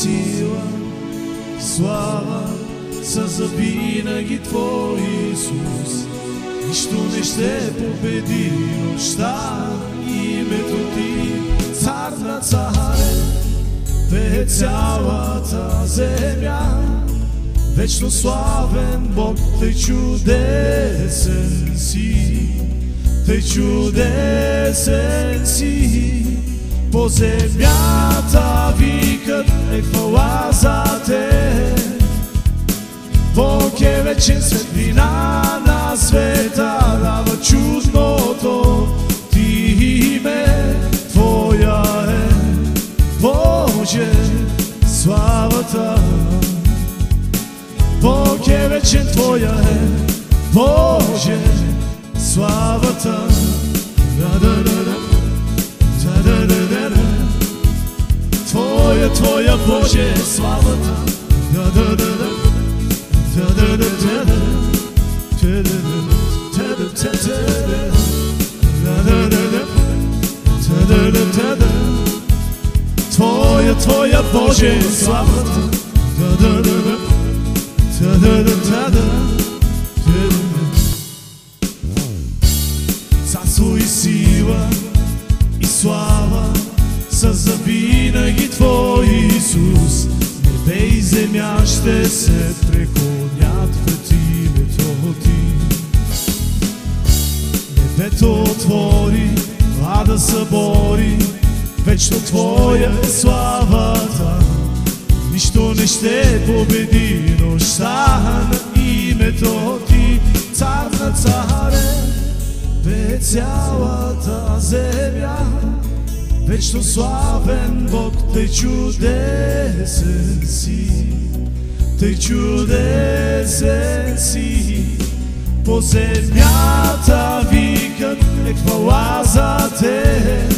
сила и слава са завинаги Твои, Исус. Нищо не ще победи нощта, името Ти, цар на царе, бе цялата земя. Вечно славен Бог, Тъй чудесен си, Тъй чудесен си. По земята викат е хвала за Теб. Бог е вечен, светлина на света, дава чудното Ти име. Твоя е, Боже, славата. Бог е вечен, Твоя е, Боже, славата. Твоя, Боже, славата. Твоя, Боже, славата. Царство и сила и слава са завинаги Твои, Исус. Небе и земя ще се преклонят пред името Ти. Небето отвори, ада събори, вечно Твоя е славата. Нищо не ще победи нощта на името Ти, цар на царе, бе цялата земя. Вечно славен Бог, Тъй чудесен си, Тъй чудесен си. По земята викат е хвала за Теб.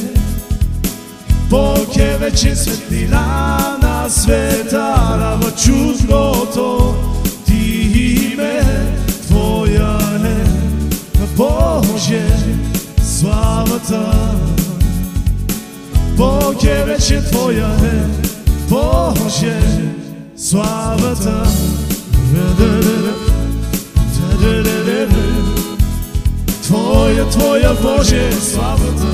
Бог е вечен, светлина на света, дава чудното Ти име. Твоя е, Боже, славата. Бог е вечен, Твоя е, Боже, славата. Твоя, Боже, славата.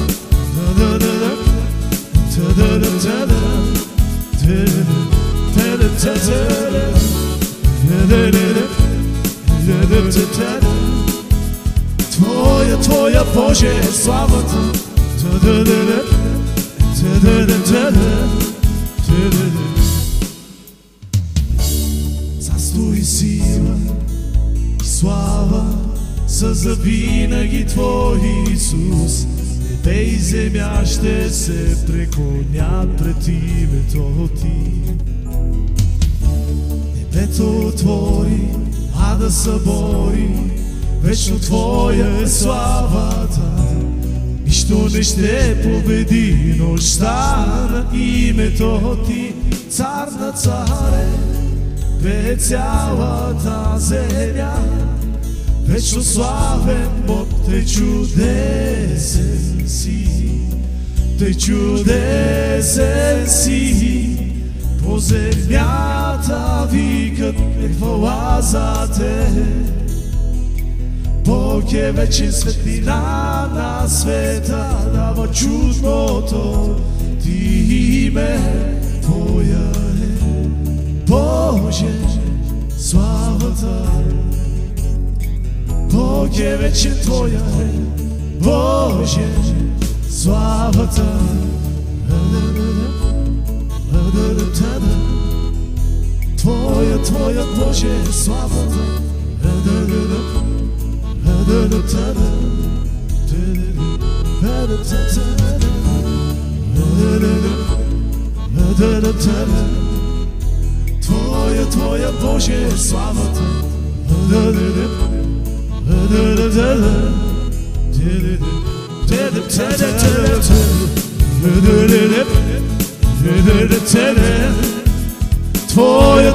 Твоя, Боже, славата. Царство и сила и слава са завинаги Твои, Исус. Небе и земя ще се преклонят пред името Ти. Небето отвори, ада събори, вечно Твоя е славата. Нищо не ще победи нощта на името Ти, цар на царе, бе цялата земя. Вечно славен Бог, Тъй чудесен си, Тъй чудесен си. По земята викат е хвала за Теб. Бог е вечен, светлина на света, дава чудното Ти име. Твоя е, Боже, славата. Бог е вечен, Твоя е, Боже, славата. Твоя, Боже, славата. Твоя, Боже, славата.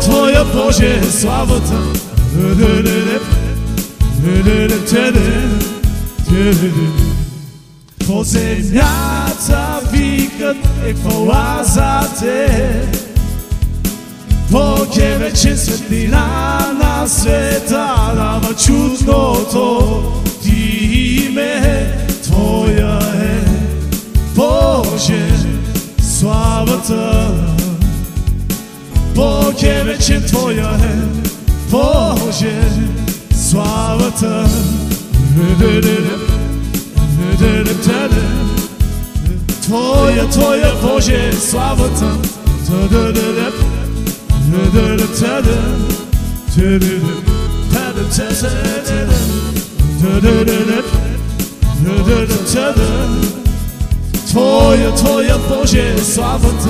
Твоя, Боже, славата. По земята викат е хвала за Теб. Бог е вече светлина на света, дава чудното ти име, Твоя е, Боже, славата. Бог е вече, Твоя е, Боже, славата. Твоя, Твоя, Боже, славата. Твоя, Твоя, Боже, славата. Твоя, Твоя, Боже, славата.